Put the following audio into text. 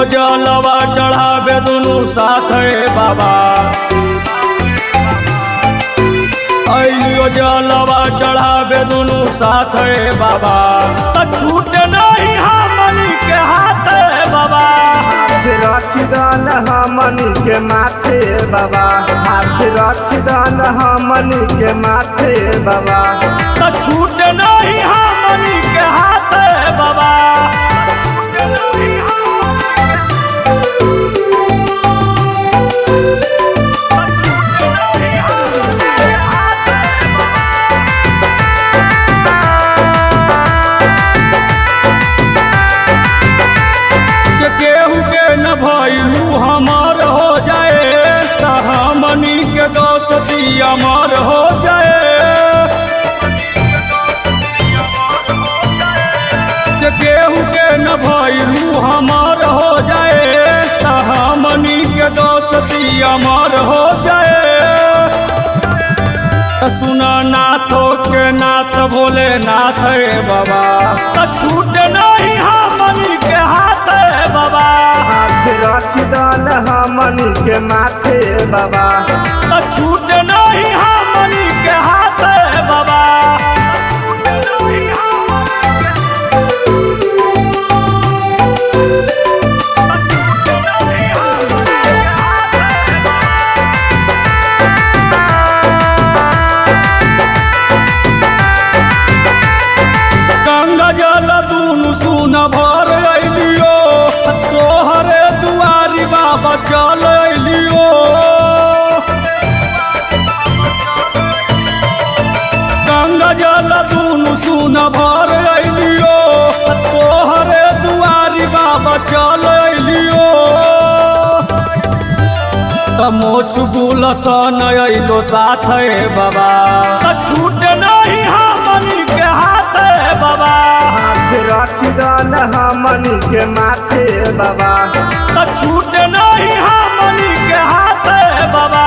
जलवा चढ़ावे दुनू साथ बाबा। अइयो जलवा चढ़ावे दुनू साथ बाबा। तो छूट नहीं हमनी के हाथ बाबा। हाथ रख दान हमनी के माथे बाबा। हाथ रख दान हमनी के माथे बाबा। तो छूट नहीं हमनी के हाथ बाबा। केहू के न भइलू हमार हो जाए, तो हमनी के दोस्ती अमर हो जाए। केहू के न भइलू हमार हो जाए, तो हमनी के दोस्ती अमर हो जाए। सुना नाथों के नाथ भोले नाथ बाबा। तो छूट नहीं हमनी के हाथ बाबा। हाथ रख दान हमनी के माथे बाबा। तो छूट नहीं हमनी के हाथ बाबा। गंगा जल दूनु सुन भर अइलियो, तोहरे दुआरी बाबा चल अइलियो। गंगा जल दूनु सुन भर अइलियो, तोहरे दुआरी बाबा चल अइलियो। मोछ गुलसन अइलो साथ बाबा। तो छूट नहीं हमनी के हाथ बाबा। हाथ रख दान हमनी के माथे बाबा। तो छूट नहीं हमनी के हाथ बाबा।